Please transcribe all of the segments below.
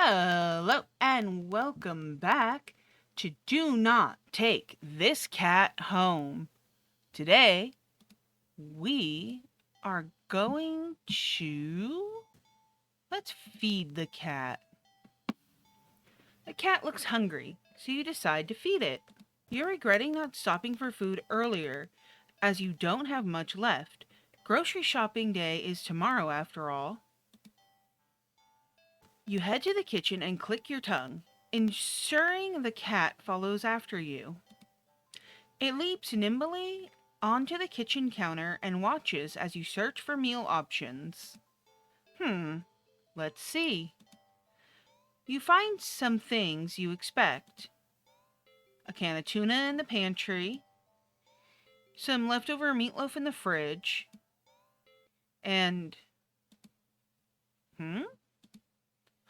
Hello and welcome back to Do Not Take This Cat Home. Today we are going to let's feed the cat. The cat looks hungry, so you decide to feed it. You're regretting not stopping for food earlier as you don't have much left. Grocery shopping day is tomorrow after all. You head to the kitchen and click your tongue, ensuring the cat follows after you. It leaps nimbly onto the kitchen counter and watches as you search for meal options. Hmm, let's see. You find some things you expect. A can of tuna in the pantry, some leftover meatloaf in the fridge, and... Hmm?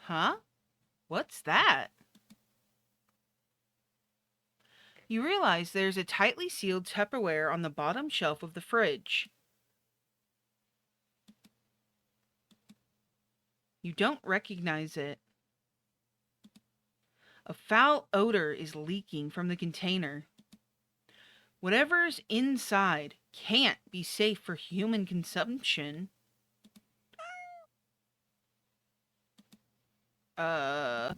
Huh? What's that? You realize there's a tightly sealed Tupperware on the bottom shelf of the fridge. You don't recognize it. A foul odor is leaking from the container. Whatever's inside can't be safe for human consumption. Uh.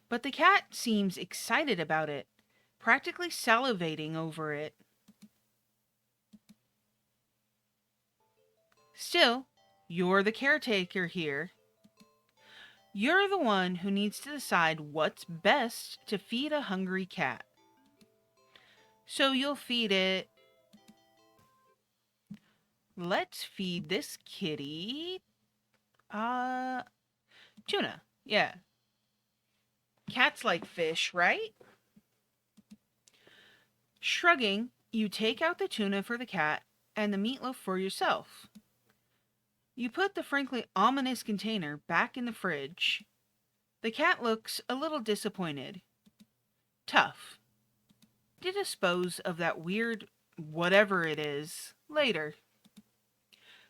But the cat seems excited about it, practically salivating over it. Still, you're the caretaker here. You're the one who needs to decide what's best to feed a hungry cat. So you'll feed it. Let's feed this kitty. Tuna. Yeah. Cats like fish, right? Shrugging, you take out the tuna for the cat and the meatloaf for yourself. You put the frankly ominous container back in the fridge. The cat looks a little disappointed. Tough. To dispose of that weird whatever it is later.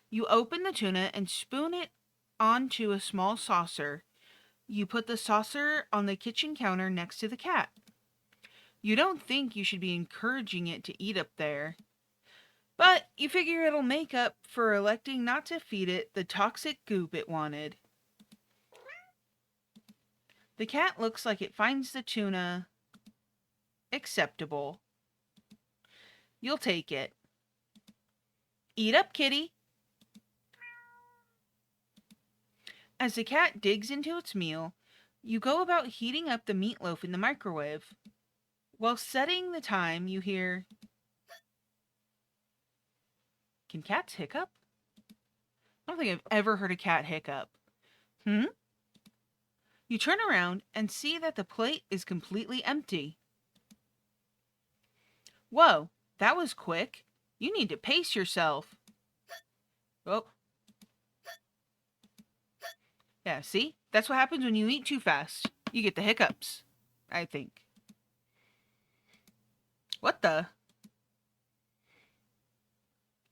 You open the tuna and spoon it onto a small saucer. You put the saucer on the kitchen counter next to the cat. You don't think you should be encouraging it to eat up there, but you figure it'll make up for electing not to feed it the toxic goop it wanted. The cat looks like it finds the tuna acceptable. You'll take it. Eat up, kitty. As the cat digs into its meal, you go about heating up the meatloaf in the microwave. While setting the time, you hear... Can cats hiccup? I don't think I've ever heard a cat hiccup. Hmm? You turn around and see that the plate is completely empty. Whoa, that was quick. You need to pace yourself. Oh. Yeah, see? That's what happens when you eat too fast. You get the hiccups, I think. What the?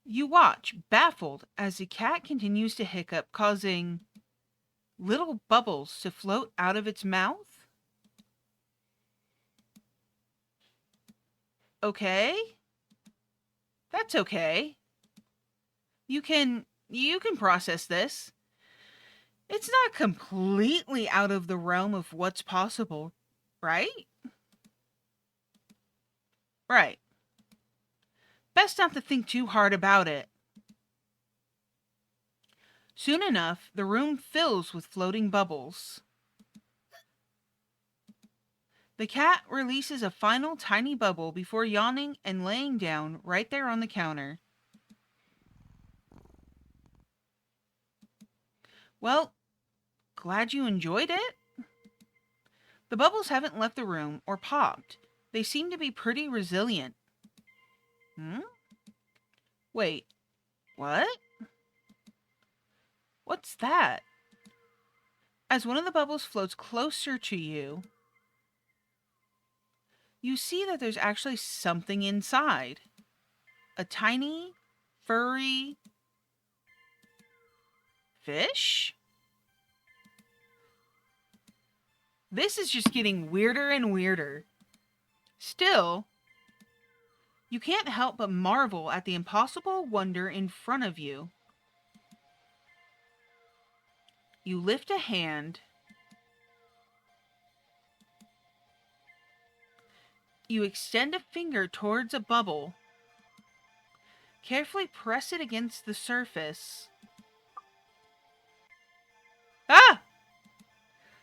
You watch, baffled, as the cat continues to hiccup, causing little bubbles to float out of its mouth. Okay. That's okay. You can process this. It's not completely out of the realm of what's possible, right? Right. Best not to think too hard about it. Soon enough, the room fills with floating bubbles. The cat releases a final tiny bubble before yawning and laying down right there on the counter. Well, glad you enjoyed it? The bubbles haven't left the room or popped. They seem to be pretty resilient. Hmm? Wait, what? What's that? As one of the bubbles floats closer to you, you see that there's actually something inside. A tiny, furry fish? This is just getting weirder and weirder. Still, you can't help but marvel at the impossible wonder in front of you. You lift a hand. You extend a finger towards a bubble. Carefully press it against the surface. Ah!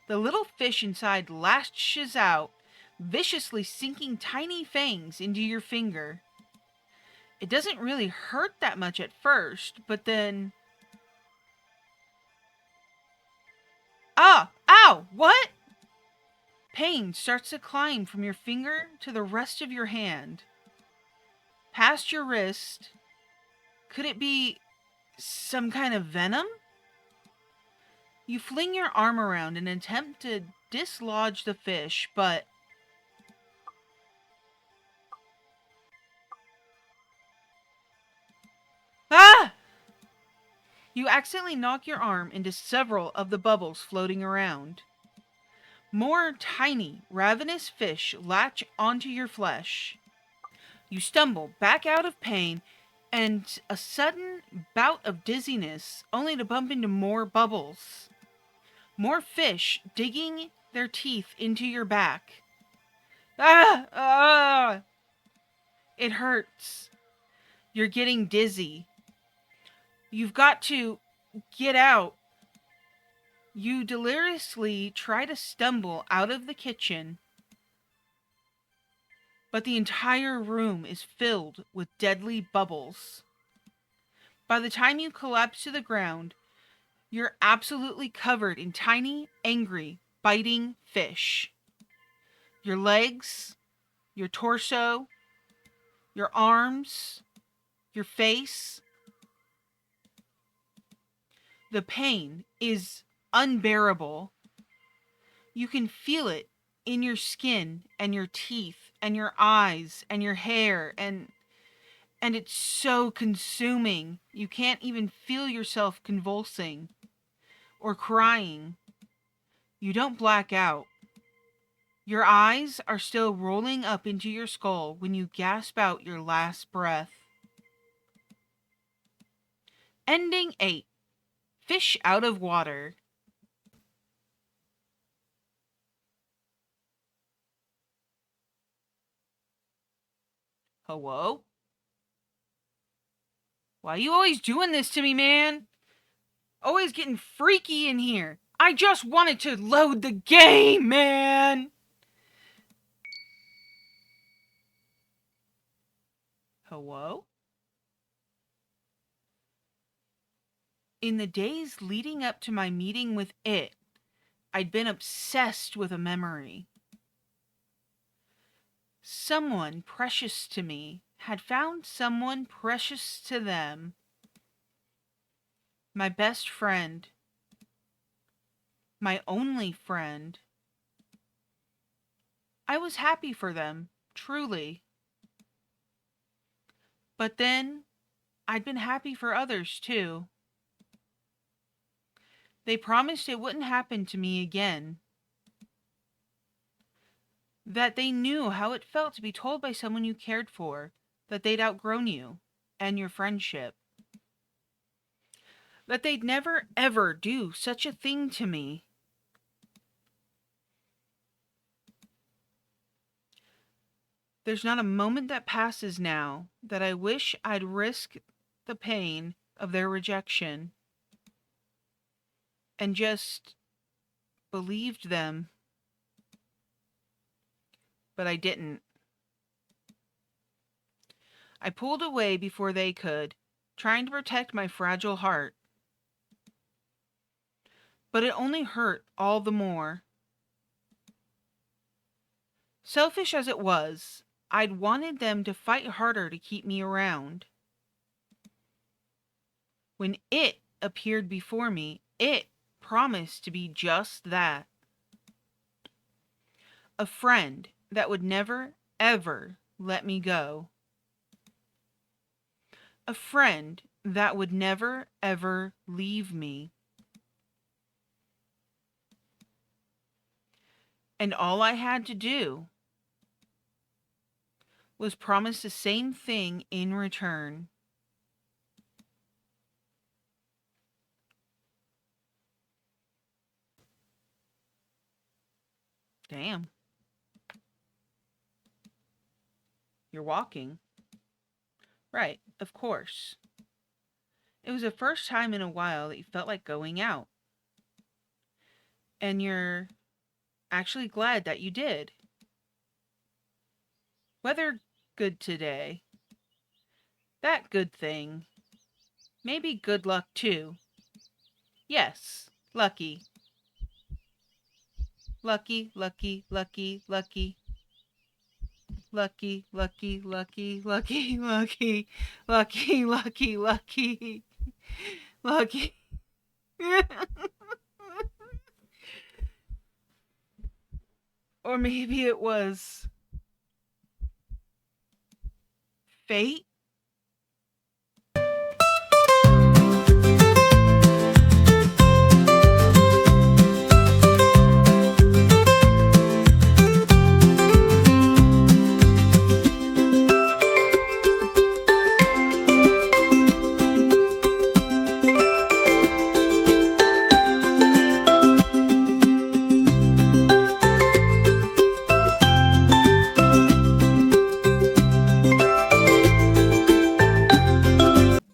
The little fish inside lashes out, viciously sinking tiny fangs into your finger. It doesn't really hurt that much at first, but then... Ah! Ow! What? Pain starts to climb from your finger to the rest of your hand. Past your wrist. Could it be some kind of venom? You fling your arm around in an attempt to dislodge the fish, but... Ah! You accidentally knock your arm into several of the bubbles floating around. More tiny, ravenous fish latch onto your flesh. You stumble back out of pain and a sudden bout of dizziness, only to bump into more bubbles. More fish digging their teeth into your back. Ah! Ah! It hurts. You're getting dizzy. You've got to get out. You deliriously try to stumble out of the kitchen, but the entire room is filled with deadly bubbles. By the time you collapse to the ground, you're absolutely covered in tiny, angry, biting fish. Your legs, your torso, your arms, your face. The pain is unbearable. You can feel it in your skin and your teeth and your eyes and your hair, and it's so consuming. You can't even feel yourself convulsing or crying. You don't black out. Your eyes are still rolling up into your skull when you gasp out your last breath. Ending 8. Fish out of water. Hello? Why you always doing this to me, man? Always getting freaky in here. I just wanted to load the game, man! Hello? In the days leading up to my meeting with it, I'd been obsessed with a memory. Someone precious to me had found someone precious to them. My best friend. My only friend. I was happy for them, truly. But then, I'd been happy for others too. They promised it wouldn't happen to me again. That they knew how it felt to be told by someone you cared for that they'd outgrown you and your friendship. That they'd never ever do such a thing to me. There's not a moment that passes now that I wish I'd risk the pain of their rejection and just believed them. But I didn't. I pulled away before they could, trying to protect my fragile heart. But it only hurt all the more. Selfish as it was, I'd wanted them to fight harder to keep me around. When it appeared before me, it promised to be just that. A friend that would never, ever let me go. A friend that would never, ever leave me. And all I had to do was promise the same thing in return. Damn. You're walking. Right, of course. It was the first time in a while that you felt like going out. And you're actually glad that you did. Weather good today. That good thing. Maybe good luck too. Yes, lucky. Lucky, lucky, lucky, lucky. Lucky, lucky, lucky, lucky, lucky, lucky, lucky, lucky, lucky. Or maybe it was fate.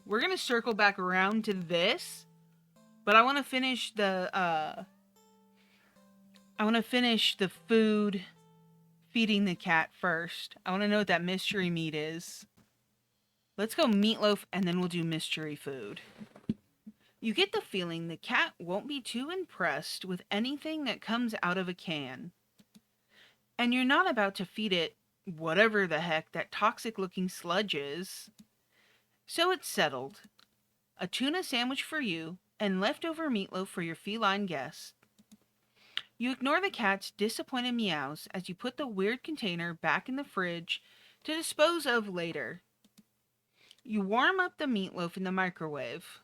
We're gonna circle back around to this, but I want to finish the food feeding the cat first. I want to know what that mystery meat is. Let's go meatloaf and then we'll do mystery food. You get the feeling the cat won't be too impressed with anything that comes out of a can. And you're not about to feed it whatever the heck that toxic looking sludge is. So it's settled. A tuna sandwich for you and leftover meatloaf for your feline guest. You ignore the cat's disappointed meows as you put the weird container back in the fridge to dispose of later. You warm up the meatloaf in the microwave.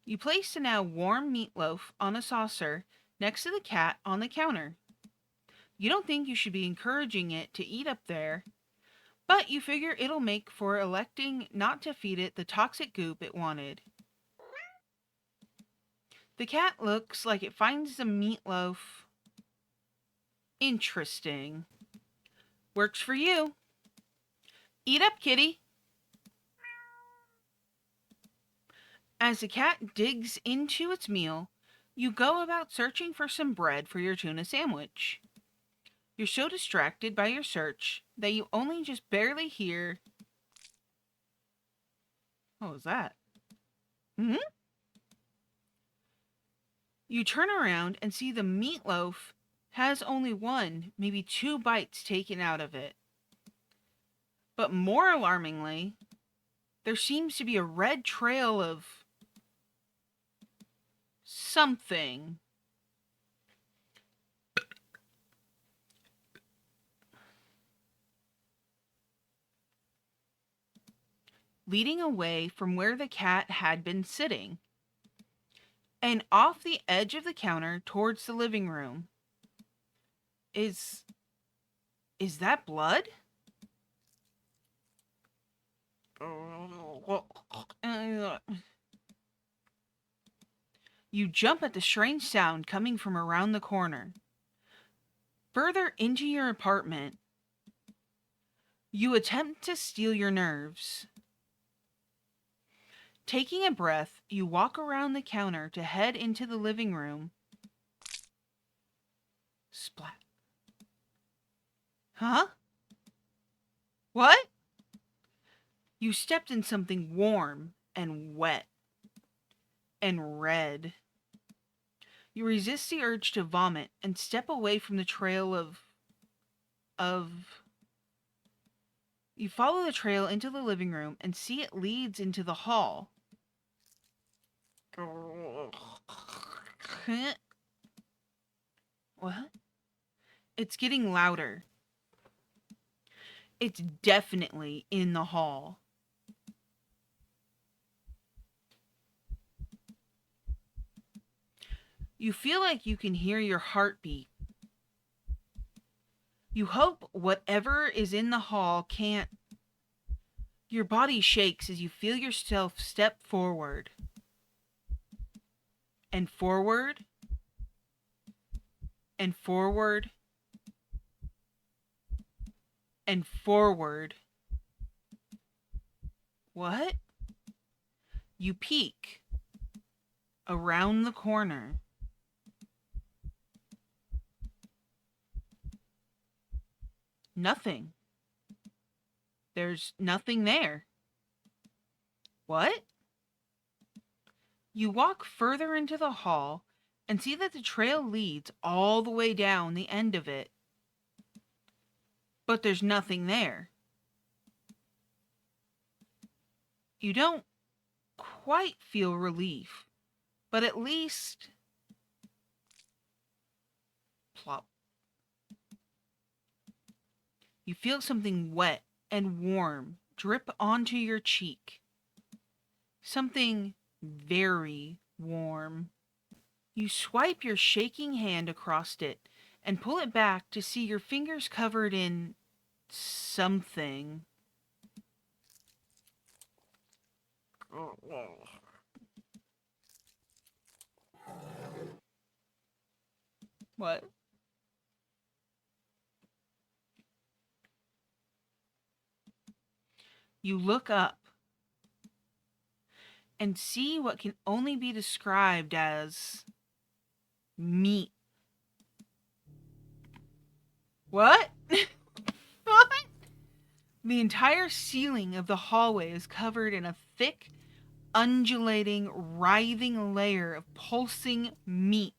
You place the now warm meatloaf on a saucer next to the cat on the counter. You don't think you should be encouraging it to eat up there, but you figure it'll make for electing not to feed it the toxic goop it wanted. The cat looks like it finds the meatloaf interesting. Works for you. Eat up, kitty. As the cat digs into its meal, you go about searching for some bread for your tuna sandwich. You're so distracted by your search that you only just barely hear. What was that? Hmm? You turn around and see the meatloaf has only one, maybe two bites taken out of it. But more alarmingly, there seems to be a red trail of something. Leading away from where the cat had been sitting, and off the edge of the counter towards the living room. Is that blood? You jump at the strange sound coming from around the corner. Further into your apartment, you attempt to steel your nerves. Taking a breath, you walk around the counter to head into the living room. Splat. Huh? What? You stepped in something warm and wet and red. You resist the urge to vomit and step away from the trail of. You follow the trail into the living room and see it leads into the hall. What? It's getting louder. It's definitely in the hall. You feel like you can hear your heartbeat. You hope whatever is in the hall can't. Your body shakes as you feel yourself step forward. And forward. And forward. And forward. What? You peek around the corner. Nothing. There's nothing there. What? You walk further into the hall and see that the trail leads all the way down the end of it. But there's nothing there. You don't quite feel relief, but at least plop. You feel something wet and warm drip onto your cheek. Something very warm. You swipe your shaking hand across it and pull it back to see your fingers covered in something. What? You look up and see what can only be described as meat. What? What? The entire ceiling of the hallway is covered in a thick, undulating, writhing layer of pulsing meat.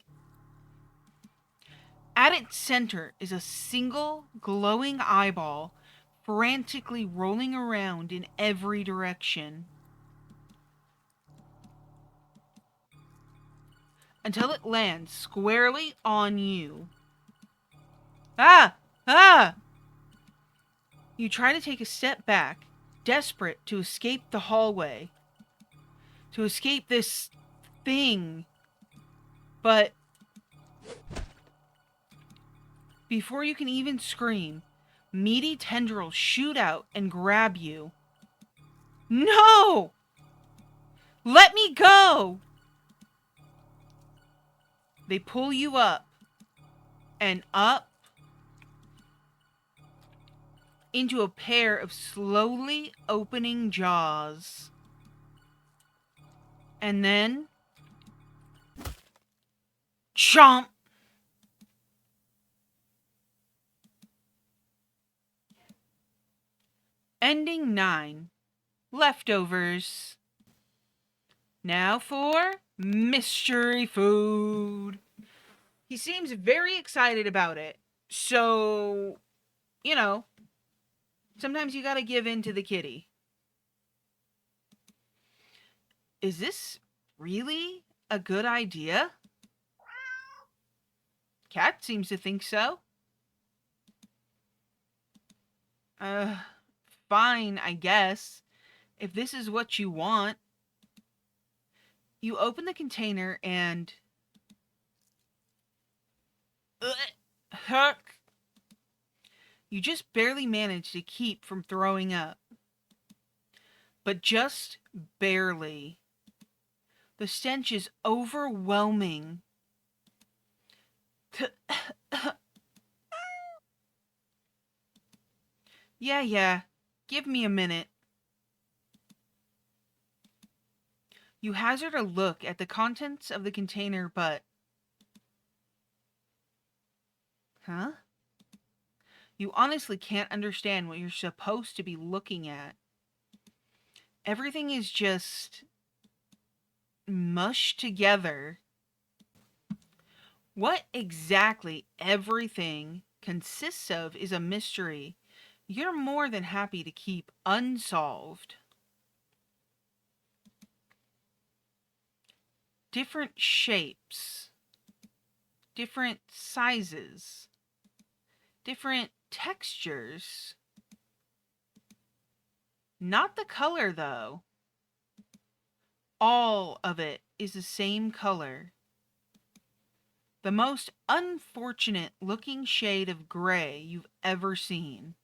At its center is a single glowing eyeball frantically rolling around in every direction until it lands squarely on you. Ah! Ah! You try to take a step back, desperate to escape the hallway, to escape this thing. But before you can even scream, meaty tendrils shoot out and grab you. No! Let me go! They pull you up and up into a pair of slowly opening jaws. And then chomp! Ending 9. Leftovers. Now for mystery food. He seems very excited about it. So, sometimes you gotta give in to the kitty. Is this really a good idea? Cat seems to think so. Fine, I guess. If this is what you want. You open the container and... Huck! You just barely manage to keep from throwing up. But just barely. The stench is overwhelming. Yeah. Give me a minute. You hazard a look at the contents of the container, but... Huh? You honestly can't understand what you're supposed to be looking at. Everything is just mushed together. What exactly everything consists of is a mystery you're more than happy to keep unsolved. Different shapes, different sizes, different textures. Not the color, though. All of it is the same color. The most unfortunate looking shade of gray you've ever seen.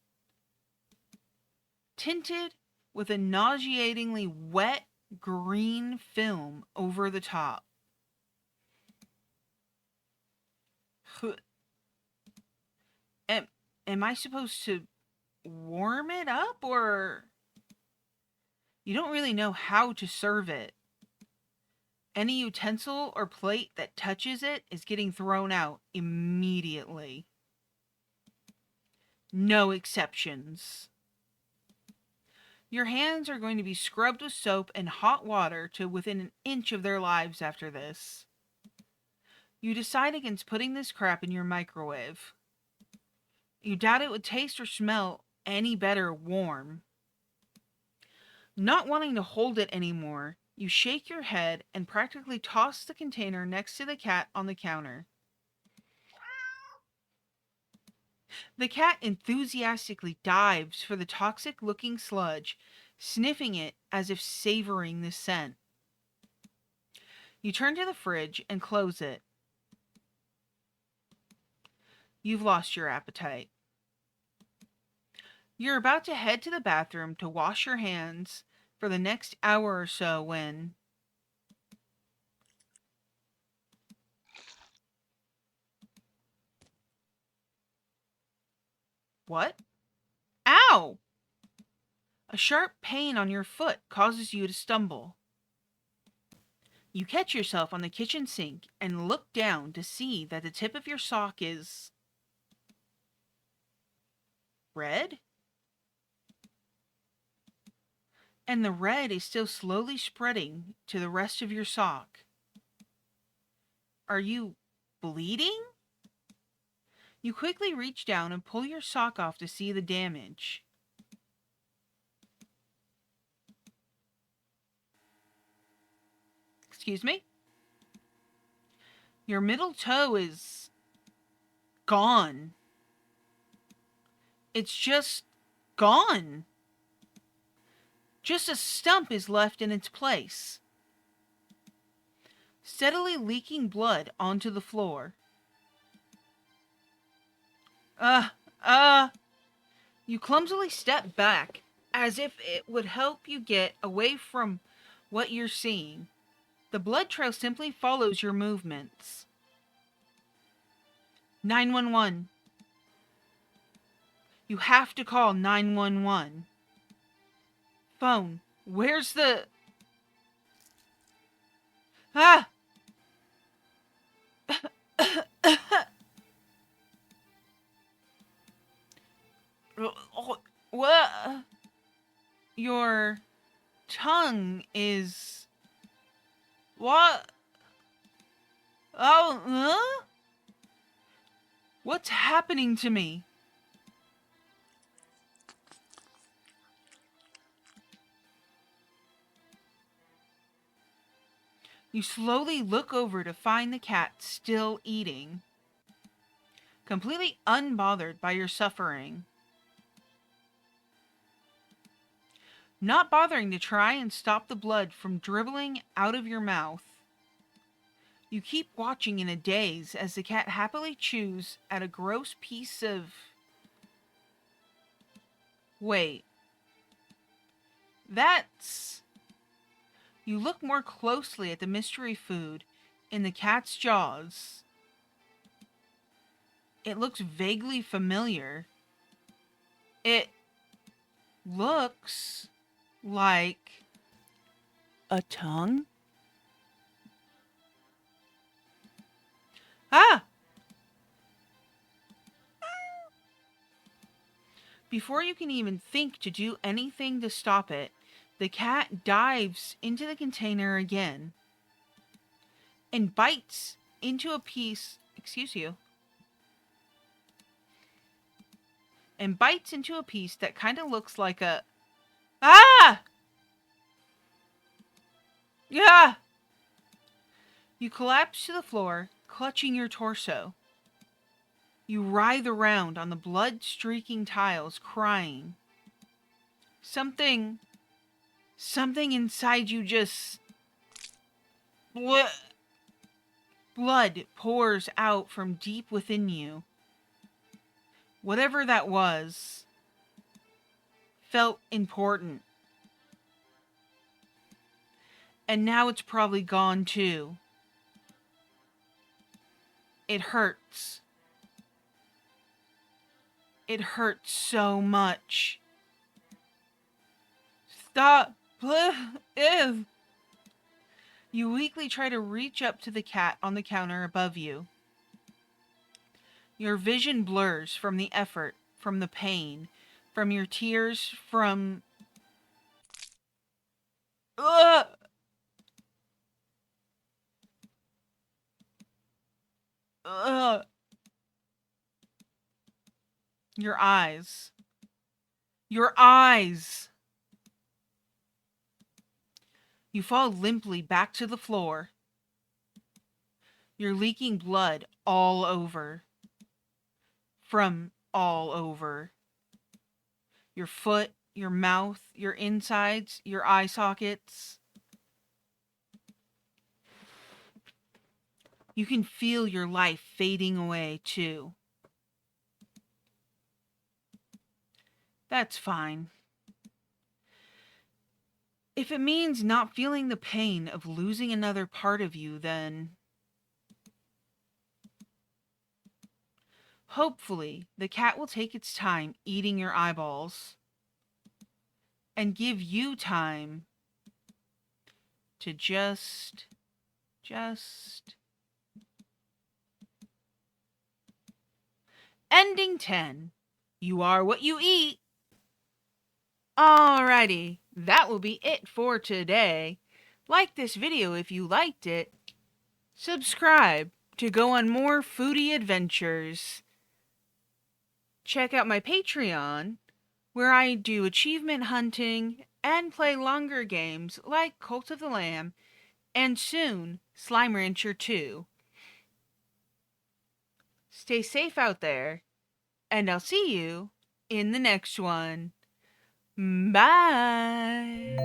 Tinted with a nauseatingly wet green film over the top. Am, am I supposed to warm it up, or you don't really know how to serve it? Any utensil or plate that touches it is getting thrown out immediately. No exceptions. Your hands are going to be scrubbed with soap and hot water to within an inch of their lives after this. You decide against putting this crap in your microwave. You doubt it would taste or smell any better warm. Not wanting to hold it anymore, you shake your head and practically toss the container next to the cat on the counter. The cat enthusiastically dives for the toxic looking sludge, sniffing it as if savoring the scent. You turn to the fridge and close it. You've lost your appetite. You're about to head to the bathroom to wash your hands for the next hour or so when... What? Ow! A sharp pain on your foot causes you to stumble. You catch yourself on the kitchen sink and look down to see that the tip of your sock is... red? And the red is still slowly spreading to the rest of your sock. Are you bleeding? You quickly reach down and pull your sock off to see the damage. Excuse me? Your middle toe is gone. It's just gone. Just a stump is left in its place, steadily leaking blood onto the floor. You clumsily step back as if it would help you get away from what you're seeing. The blood trail simply follows your movements. 911. You have to call 911. Phone. Where's the... Ah! What? Your tongue is... What? Oh, huh? What's happening to me? You slowly look over to find the cat still eating, completely unbothered by your suffering. Not bothering to try and stop the blood from dribbling out of your mouth. You keep watching in a daze as the cat happily chews at a gross piece of... Wait. That's... You look more closely at the mystery food in the cat's jaws. It looks vaguely familiar. It looks like a tongue? Ah! Before you can even think to do anything to stop it, the cat dives into the container again and bites into a piece, and bites into a piece that kind of looks like a... Ah! Yeah! You collapse to the floor, clutching your torso. You writhe around on the blood-streaking tiles, crying. Something inside you just... Blood pours out from deep within you. Whatever that was felt important. And now it's probably gone too. It hurts. It hurts so much. Stop. Ew. You weakly try to reach up to the cat on the counter above you. Your vision blurs from the effort, from the pain, from your tears, from... Ugh! Ugh! Your eyes. Your eyes! You fall limply back to the floor. You're leaking blood all over. From all over. Your foot, your mouth, your insides, your eye sockets. You can feel your life fading away too. That's fine. If it means not feeling the pain of losing another part of you, then hopefully the cat will take its time eating your eyeballs and give you time to just Ending 10. You are what you eat. Alrighty, that will be it for today. Like this video if you liked it. Subscribe to go on more foodie adventures. Check out my Patreon, where I do achievement hunting and play longer games like Cult of the Lamb and soon Slime Rancher 2. Stay safe out there, and I'll see you in the next one. Bye!